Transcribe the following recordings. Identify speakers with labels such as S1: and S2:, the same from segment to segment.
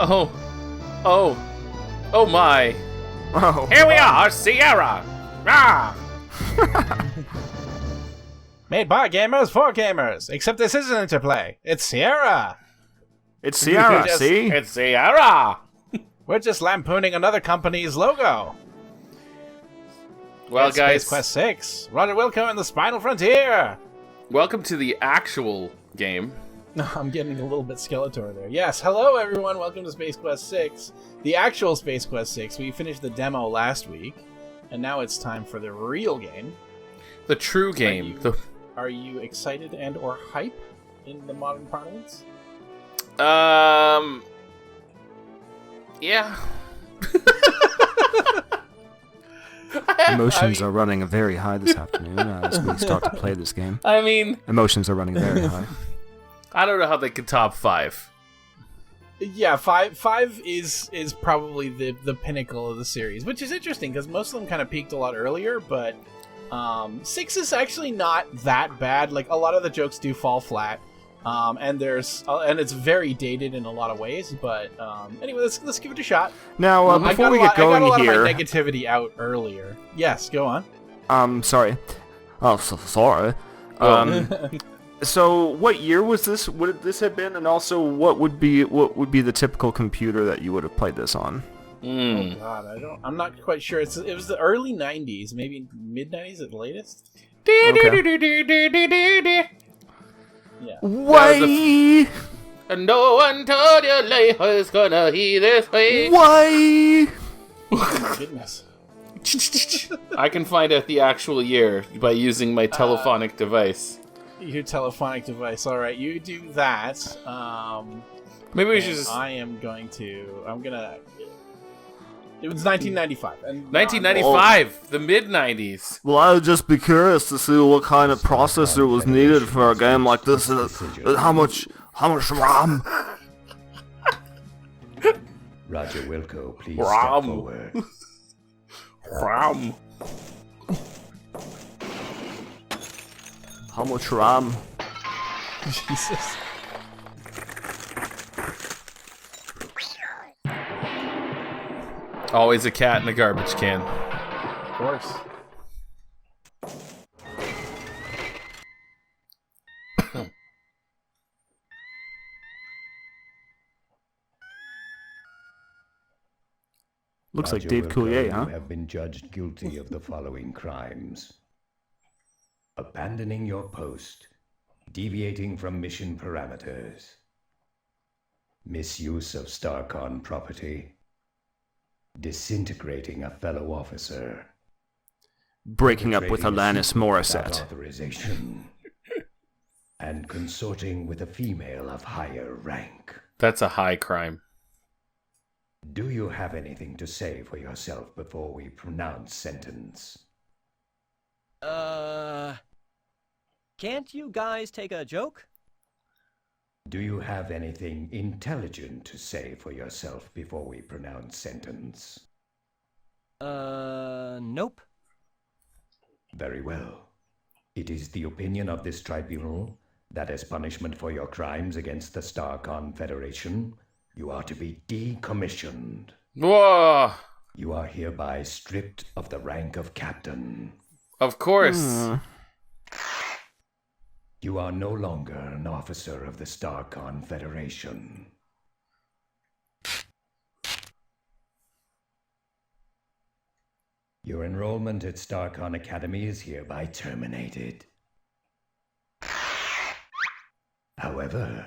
S1: Oh. Oh. Oh my.
S2: Oh.
S1: Here we are, Sierra! Ah!
S3: Made by gamers for gamers. Except this isn't Interplay. It's Sierra.
S2: It's Sierra,
S3: Just-
S2: see?
S1: It's Sierra!
S3: We're just lampooning another company's logo.
S1: Well,
S3: It's
S1: guys,
S3: Space Quest 6. Roger Wilco and the Spinal Frontier.
S1: welcome to the actual game.
S3: I'm getting a little bit Skeletor there. Yes, hello everyone. Welcome to Space Quest 6. The actual Space Quest 6. We finished the demo last week, and now it's time for the real game.
S1: The true game.
S3: Are you excited and or hype in the modern parlance?
S1: Yeah.
S2: Emotions are running very high this afternoon as we start to play this game.
S1: I mean,
S2: Emotions are running very high.
S1: I don't know how they could top 5.
S3: Yeah, five is probably the pinnacle of the series, which is interesting because most of them kind of peaked a lot earlier, but 6 is actually not that bad. Like, a lot of the jokes do fall flat, and it's very dated in a lot of ways. But anyway, let's give it a shot.
S2: Now, before we get going
S3: I got a lot
S2: here,
S3: of my negativity out earlier. Yes, go on.
S2: sorry. Oh, sorry. So, what year was this? Would this have been? And also, what would be the typical computer that you would have played this on?
S3: Oh God, I'm not quite sure. It was the early '90s, maybe mid '90s at the latest.
S2: Okay.
S3: Yeah.
S2: Why?
S1: And no one told you life was gonna be this way.
S2: Why?
S3: Oh my goodness.
S1: I can find out the actual year by using my telephonic device.
S3: Your telephonic device. All right, you do that.
S1: Maybe we should just...
S3: I'm gonna. It was 1995. And
S1: 1995, the mid-90s.
S2: Well, I would just be curious to see what kind of processor was needed for a game like this. How much RAM?
S4: Roger Wilco, please
S1: Ram.
S4: step forward.
S1: Ram.
S2: How much RAM?
S3: Jesus.
S1: Always a cat in a garbage can.
S3: Of course.
S2: Looks like
S4: Roger
S2: Dave
S4: Wilco,
S2: Coulier, huh?
S4: You have been judged guilty of the following crimes: abandoning your post, deviating from mission parameters, misuse of Starcon property, disintegrating a fellow officer,
S2: Breaking up with
S4: perpetrating a
S2: Alanis
S4: secret without
S2: Morissette.
S4: authorization, and consorting with a female of higher rank.
S1: That's a high crime.
S4: Do you have anything to say for yourself before we pronounce sentence?
S5: Can't you guys take a joke?
S4: Do you have anything intelligent to say for yourself before we pronounce sentence?
S5: Nope.
S4: Very well. It is the opinion of this tribunal that as punishment for your crimes against the Starcon Federation, you are to be decommissioned.
S1: Whoa!
S4: You are hereby stripped of the rank of captain.
S1: Of course.
S4: You are no longer an officer of the Starcon Federation. Your enrollment at Starcon Academy is hereby terminated. However,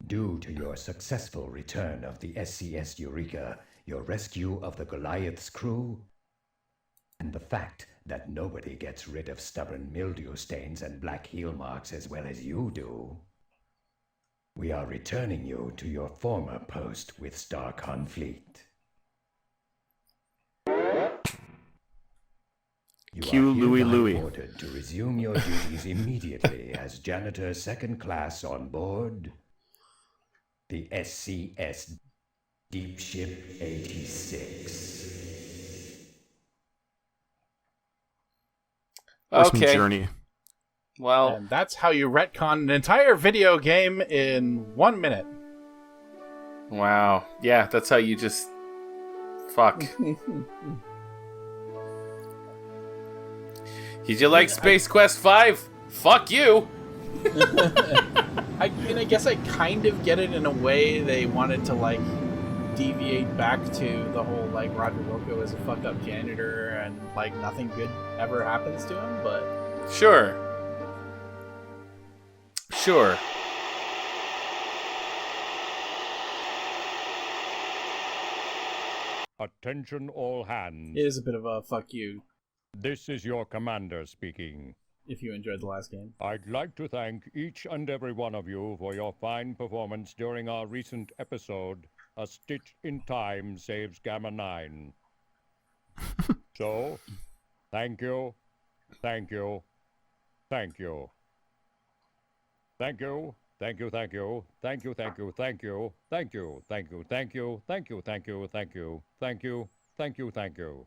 S4: due to your successful return of the SCS Eureka, your rescue of the Goliath's crew, and the fact that nobody gets rid of stubborn mildew stains and black heel marks as well as you do, we are returning you to your former post with Starcon Fleet. You
S2: Cue
S4: are
S2: Louie
S4: hereby
S2: Louie.
S4: ordered to resume your duties immediately as janitor second class on board the SCS Deepship 86.
S2: What's my
S1: Okay.
S2: journey?
S1: Well,
S3: And that's how you retcon an entire video game in 1 minute.
S1: wow. Yeah, that's how you just... Fuck. Did you like Space Quest 5? Fuck you!
S3: I guess I kind of get it in a way. They wanted to, like, deviate back to the whole, like, Roger Wilco is a fucked up janitor and, like, nothing good ever happens to him, but...
S1: Sure. Sure.
S6: Attention all hands.
S3: It is a bit of a fuck you
S6: This is your commander speaking.
S3: if you enjoyed the last game.
S6: I'd like to thank each and every one of you for your fine performance during our recent episode, A Stitch in Time Saves Gamma 9. So, thank you, thank you, thank you. Thank you, thank you, thank you, thank you, thank you, thank you, thank you, thank you, thank you, thank you, thank you, thank you, thank you, thank you, thank you.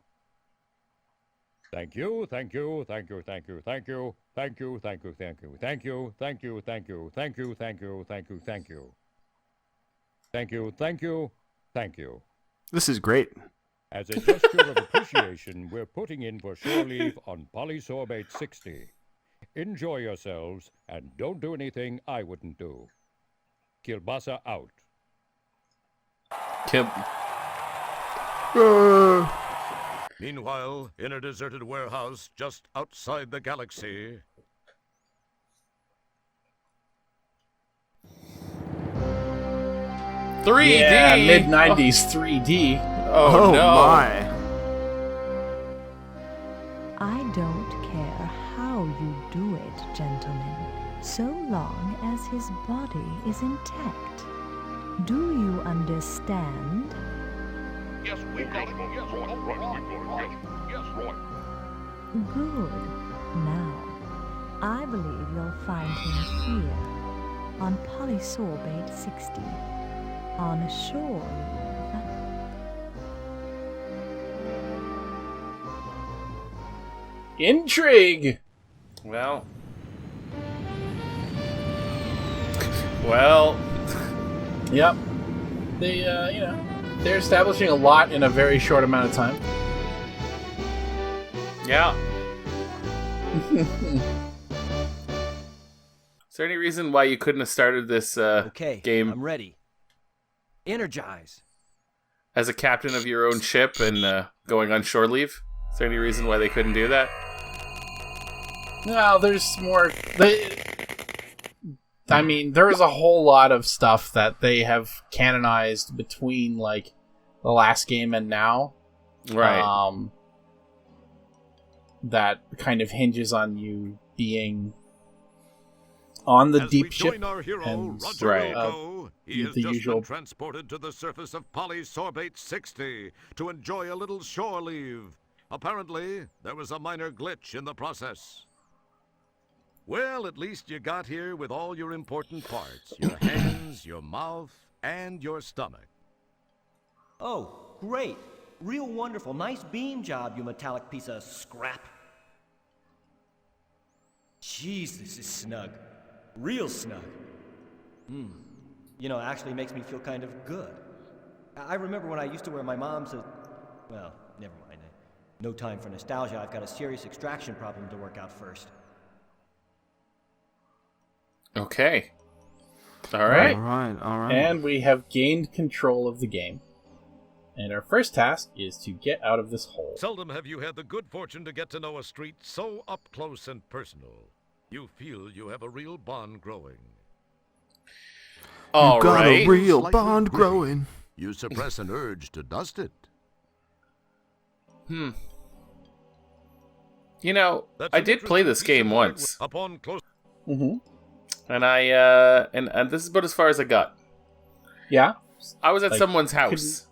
S6: Thank you, thank you, thank you, thank you, thank you, thank you, thank you, thank you, thank you, thank you, thank you, thank you, thank you, thank you, thank you. Thank you, thank you, thank you.
S2: This is great.
S6: As a gesture of appreciation, we're putting in for shore leave on Polysorbate 60. Enjoy yourselves, and don't do anything I wouldn't do. Kielbasa out.
S1: Kim.
S7: Meanwhile, in a deserted warehouse just outside the galaxy...
S1: 3D!
S3: Yeah, mid-90s 3D.
S1: Oh, no.
S2: My.
S8: I don't care how you do it, gentlemen, so long as his body is intact. Do you understand?
S7: Yes, we got it. Yes, right. Yes, right.
S8: Good. Now, I believe you'll find him here, on Polysorbate 60, on a shore.
S3: Intrigue!
S1: Well. Well.
S3: Yep. They, they're establishing a lot in a very short amount of time.
S1: Yeah. Is there any reason why you couldn't have started this
S5: Okay,
S1: game
S5: I'm ready. Energize.
S1: as a captain of your own ship and going on shore leave? Is there any reason why they couldn't do that?
S3: No, there's more... I mean, there's a whole lot of stuff that they have canonized between, like, the last game and now.
S1: Right.
S3: That kind of hinges on you being on the
S7: As
S3: deep
S7: we
S3: ship.
S7: join our hero,
S3: and
S7: Roger
S1: Right.
S7: Wilco, he has
S3: the
S7: just
S3: usual-
S7: been transported to the surface of Polysorbate 60 to enjoy a little shore leave. Apparently, there was a minor glitch in the process. Well, at least you got here with all your important parts. Your hands, your mouth, and your stomach.
S5: Oh, great. Real wonderful. Nice beam job, you metallic piece of scrap. Jeez, this is snug. Real snug. You know, it actually makes me feel kind of good. I remember when I used to wear my mom's... Well, never mind. No time for nostalgia. I've got a serious extraction problem to work out first.
S1: Okay. All right.
S2: All right.
S3: And we have gained control of the game. And our first task is to get out of this hole.
S7: Seldom have you had the good fortune to get to know a street so up close and personal. You feel you have a real bond growing.
S1: All
S2: you got
S1: right.
S2: a real
S7: Slightly
S2: bond
S7: gritty.
S2: growing.
S7: You suppress an urge to dust it.
S1: You know,
S7: That's
S1: I
S7: an
S1: did play
S7: interesting
S1: this
S7: piece
S1: game
S7: of
S1: once,
S7: hardware. Upon close...
S3: Mm-hmm.
S1: and I and this is about as far as I got.
S3: Yeah?
S1: I was at
S3: Like,
S1: someone's house.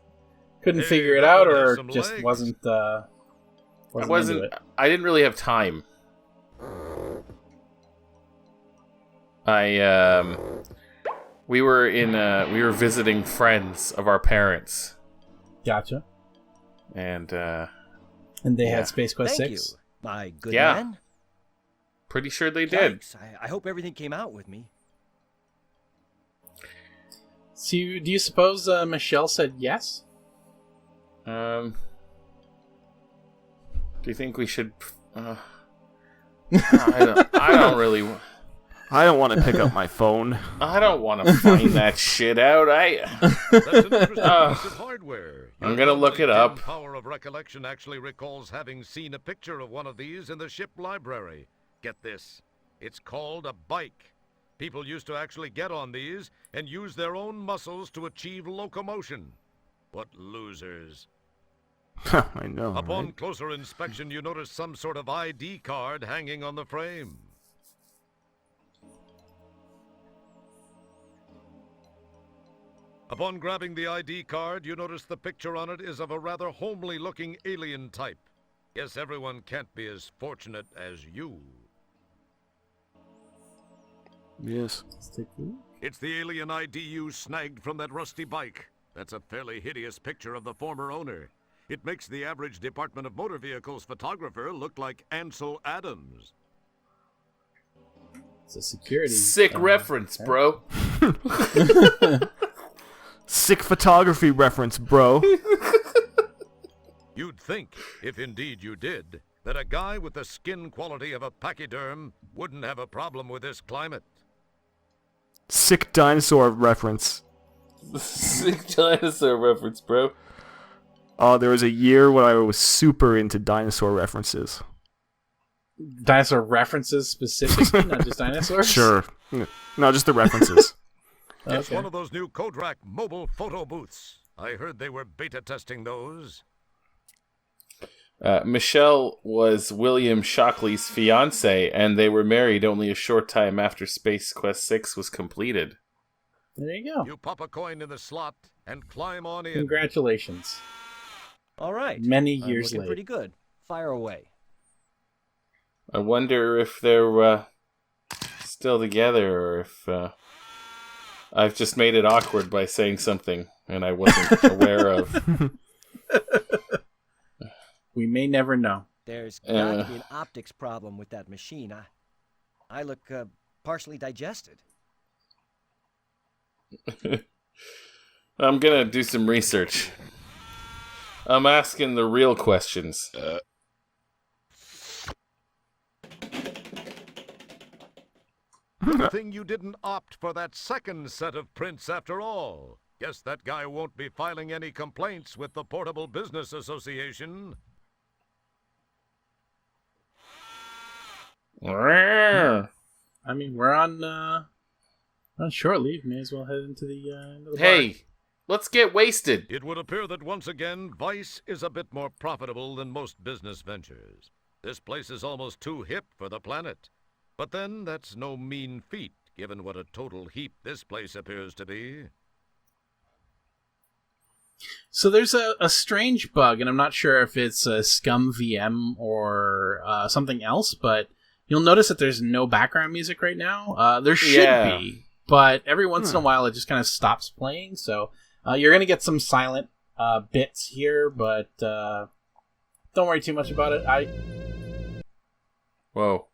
S3: Couldn't
S7: Hey,
S3: figure it
S7: that
S3: out,
S7: one has
S3: or
S7: some
S3: just
S7: legs.
S3: wasn't
S1: I
S3: into
S1: wasn't.
S3: it.
S1: I didn't really have time. We were visiting friends of our parents,
S3: Gotcha.
S1: and
S3: And they
S1: Yeah.
S3: had Space Quest
S5: Thank
S3: 6.
S5: you, my good
S1: Yeah.
S5: man.
S1: Pretty sure they did.
S5: Yikes, I hope everything came out with me.
S3: So, do you suppose Michelle said yes?
S1: Do you think we should? I don't really.
S2: I don't want to pick up my phone.
S1: I don't want to find that shit out.
S7: That's an interesting piece of hardware.
S1: I'm gonna look it up.
S7: Power of recollection actually recalls having seen a picture of one of these in the ship library. Get this. It's called a bike. People used to actually get on these and use their own muscles to achieve locomotion. What losers.
S2: I know.
S7: Upon
S2: Right?
S7: closer inspection, you notice some sort of ID card hanging on the frame. Upon grabbing the ID card, you notice the picture on it is of a rather homely-looking alien type. Guess everyone can't be as fortunate as you.
S2: Yes.
S3: Let's take a look.
S7: It's the alien ID you snagged from that rusty bike. That's a fairly hideous picture of the former owner. It makes the average Department of Motor Vehicles photographer look like Ansel Adams.
S3: It's a security.
S1: Sick reference, bro.
S2: Sick photography reference, bro.
S7: You'd think, if indeed you did, that a guy with the skin quality of a pachyderm wouldn't have a problem with this climate.
S2: Sick dinosaur reference.
S1: Sick dinosaur reference, bro.
S2: Oh, there was a year when I was super into dinosaur references.
S3: Dinosaur references specifically, not just dinosaurs?
S2: Sure. No, just the references.
S7: It's
S3: Okay.
S7: one of those new Kodrak mobile photo booths. I heard they were beta testing those.
S1: Michelle was William Shockley's fiance, and they were married only a short time after Space Quest 6 was completed.
S3: There you go.
S7: You pop a coin in the slot and climb on in.
S3: Congratulations.
S5: All right.
S3: Many
S5: I'm
S3: years
S5: looking
S3: later.
S5: pretty good. Fire away.
S1: I wonder if they're still together, or if I've just made it awkward by saying something and I wasn't aware of.
S3: We may never know.
S5: There's got to be an optics problem with that machine. I look partially digested.
S1: I'm gonna do some research. I'm asking the real questions.
S7: Good thing you didn't opt for that second set of prints after all. Guess that guy won't be filing any complaints with the Portable Business Association.
S3: I mean, we're on short leave. May as well head into the bar.
S1: Hey, let's get wasted.
S7: It would appear that once again, Vice is a bit more profitable than most business ventures. This place is almost too hip for the planet. But then, that's no mean feat, given what a total heap this place appears to be.
S3: So there's a strange bug, and I'm not sure if it's a scum VM or something else, but you'll notice that there's no background music right now. There should be, but every once in a while it just kind of stops playing, so you're going to get some silent bits here, but don't worry too much about it.
S1: Whoa.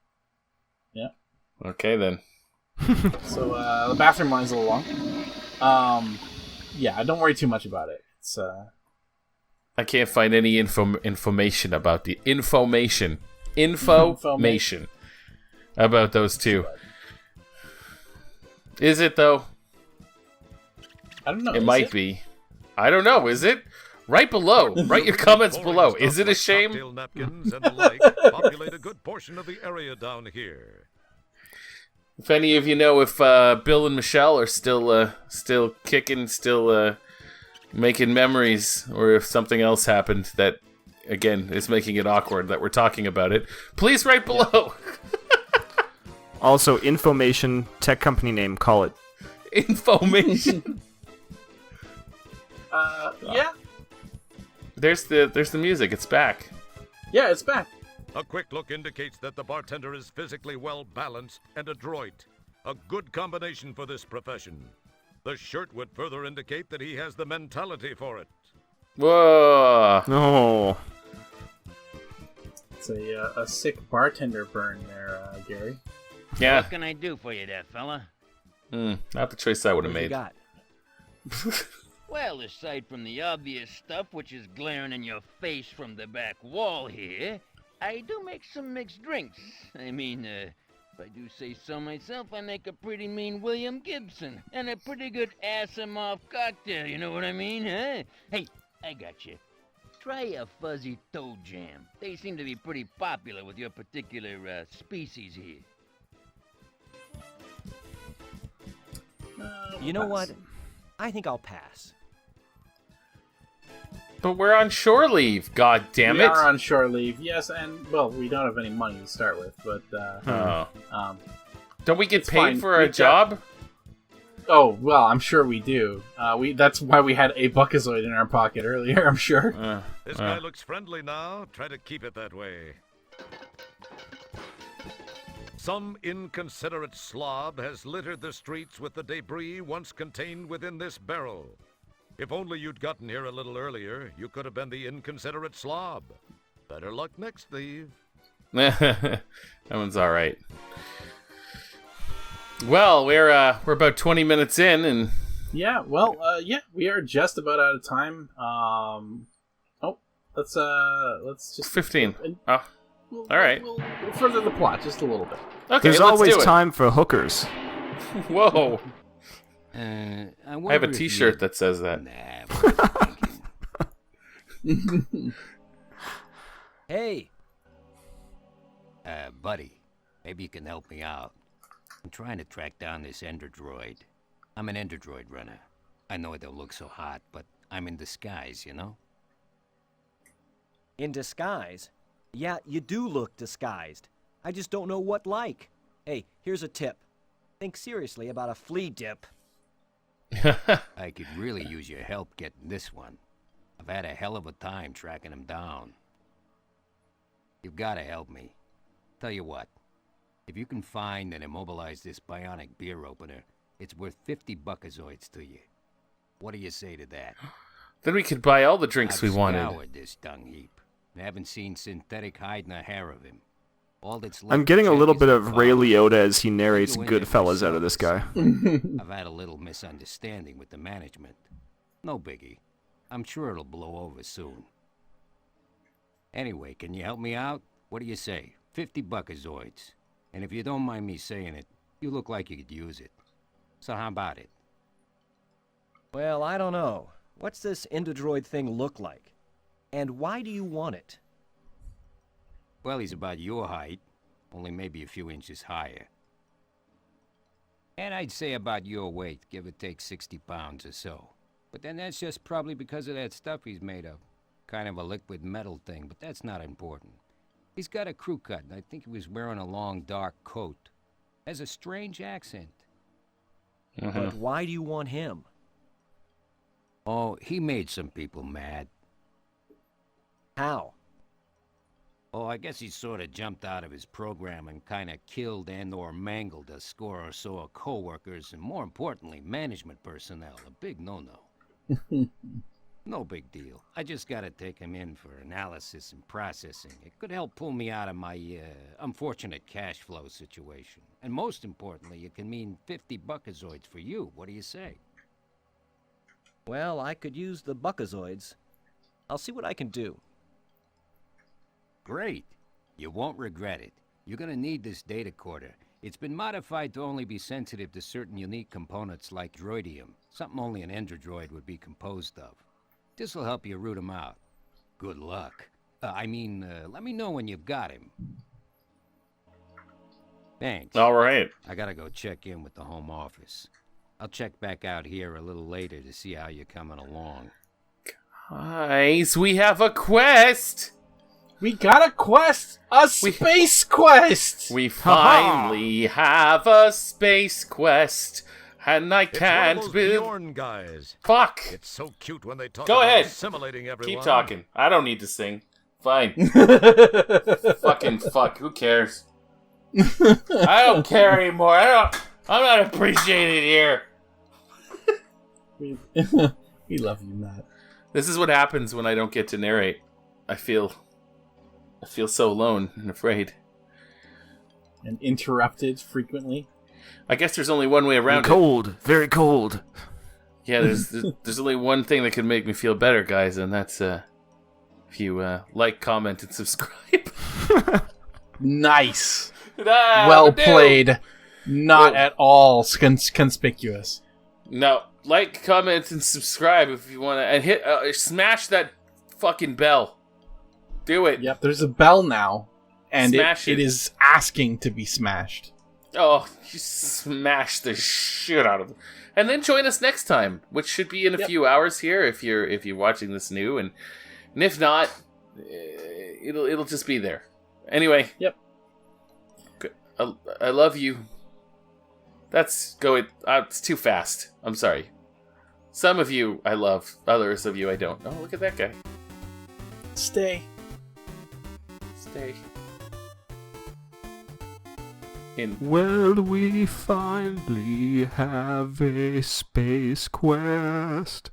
S3: Yeah.
S1: Okay, then.
S3: So the bathroom line's a little long. Yeah, don't worry too much about it. It's
S1: I can't find any information about the information about those two. Is it though?
S3: I don't know.
S1: It might be. I don't know. Is it? Write below. Write your comments below. Is it a shame?
S7: Cocktail napkins and the like populate a good portion of the area down here.
S1: If any of you know if Bill and Michelle are still kicking, still making memories, or if something else happened that, again, is making it awkward that we're talking about it, please write below.
S2: Also, Infomation, tech company name, call it.
S1: Information.
S3: Yeah.
S1: There's the music. It's back.
S3: Yeah, it's back.
S7: A quick look indicates that the bartender is physically well balanced and adroit. A good combination for this profession. The shirt would further indicate that he has the mentality for it.
S1: Whoa.
S2: No.
S3: It's a sick bartender burn there, Gary.
S1: Yeah.
S9: What can I do for you there, fella?
S1: Not the choice I would have
S5: What you
S1: made.
S5: got?
S9: Well, aside from the obvious stuff which is glaring in your face from the back wall here, I do make some mixed drinks. I mean, if I do say so myself, I make a pretty mean William Gibson and a pretty good ass-em-off cocktail, you know what I mean, huh? Hey, I got you. Try a fuzzy toe jam. They seem to be pretty popular with your particular species here.
S5: You know what? I think I'll pass.
S1: But we're on shore leave, god damn
S3: We
S1: it.
S3: are on shore leave, yes, and, well, we don't have any money to start with, but,
S1: Don't we get
S3: it's
S1: paid
S3: fine.
S1: for a
S3: We've got-
S1: job?
S3: Oh, well, I'm sure we do. That's why we had a Buckazoid in our pocket earlier, I'm sure.
S7: This guy looks friendly now. Try to keep it that way. Some inconsiderate slob has littered the streets with the debris once contained within this barrel. If only you'd gotten here a little earlier, you could have been the inconsiderate slob. Better luck next, thief.
S1: That one's all right. Well, we're about 20 minutes in, and
S3: Yeah, well, we are just about out of time. Let's just
S1: 15. Oh, all right.
S3: We'll further the plot just a little bit.
S1: Okay,
S2: There's
S1: let's
S2: always
S1: do it.
S2: time for hookers.
S1: Whoa!
S9: I
S1: I have a T-shirt that says that.
S5: Hey,
S9: Buddy, maybe you can help me out. I'm trying to track down this endodroid. I'm an endodroid runner. I know it don't look so hot, but I'm in disguise, you know?
S5: in disguise? Yeah, you do look disguised. I just don't know what like. Hey, here's a tip. Think seriously about a flea dip.
S9: I could really use your help getting this one. I've had a hell of a time tracking him down. You've got to help me. Tell you what, if you can find and immobilize this bionic beer opener, it's worth 50 buckazoids to you. What do you say to that?
S1: Then we could buy all the drinks
S9: I've
S1: we wanted.
S9: scoured this dung heap. I haven't seen synthetic hide nor hair of him. All that's left
S2: I'm getting
S9: to
S2: a
S9: check
S2: little
S9: is
S2: bit
S9: the
S2: of Ray
S9: file.
S2: Liotta as he narrates
S9: Go in there
S2: Goodfellas out of this guy.
S9: I've had a little misunderstanding with the management. No biggie. I'm sure it'll blow over soon. Anyway, can you help me out? What do you say? 50 buckazoids. And if you don't mind me saying it, you look like you could use it. So how about it?
S5: Well, I don't know. What's this endodroid thing look like? And why do you want it?
S9: Well, he's about your height, only maybe a few inches higher. And I'd say about your weight, give or take 60 pounds or so. But then that's just probably because of that stuff he's made of. Kind of a liquid metal thing, but that's not important. He's got a crew cut, and I think he was wearing a long, dark coat. Has a strange accent.
S5: But why do you want him?
S9: Oh, he made some people mad.
S5: How?
S9: Oh, I guess he sort of jumped out of his program and kind of killed and or mangled a score or so of co-workers and, more importantly, management personnel. A big no-no. No big deal. I just gotta take him in for analysis and processing. It could help pull me out of my unfortunate cash flow situation. And most importantly, it can mean 50 buckazoids for you. What do you say?
S5: Well, I could use the buckazoids. I'll see what I can do.
S9: Great. You won't regret it. You're gonna need this data quarter. It's been modified to only be sensitive to certain unique components like droidium, something only an endodroid would be composed of. This'll help you root him out. Good luck. Let me know when you've got him. Thanks.
S1: All right.
S9: I gotta go check in with the home office. I'll check back out here a little later to see how you're coming along.
S1: Guys, we have a quest!
S3: We got a quest! A space quest!
S1: We finally have a space quest, and I
S7: It's
S1: can't
S7: one of those
S1: believe.
S7: Bjorn guys.
S1: Fuck!
S7: It's so cute when they talk
S1: Go
S7: about
S1: ahead.
S7: assimilating everyone.
S1: Keep talking. I don't need to sing. Fine. Fucking fuck. Who cares? I don't care anymore. I'm not appreciated here.
S3: We love you, Matt.
S1: This is what happens when I don't get to narrate. I feel so alone and afraid.
S3: and interrupted frequently.
S1: I guess there's only one way around it.
S2: Cold, very cold.
S1: Yeah, there's only one thing that can make me feel better, guys, and that's if you like, comment, and subscribe.
S3: Nice. Well played. Not at all conspicuous.
S1: No, like, comment, and subscribe if you want to, and hit smash that fucking bell. Do it.
S3: Yep, there's a bell now, and
S1: Smash
S3: it is asking to be smashed.
S1: Oh, you smash the shit out of it. And then join us next time, which should be in a few hours here if you're watching this new, and if not, it'll just be there. Anyway.
S3: Yep.
S1: I love you. That's going. It's too fast. I'm sorry. Some of you I love, others of you I don't. Oh, look at that guy.
S3: Stay.
S2: Well, we finally have a space quest.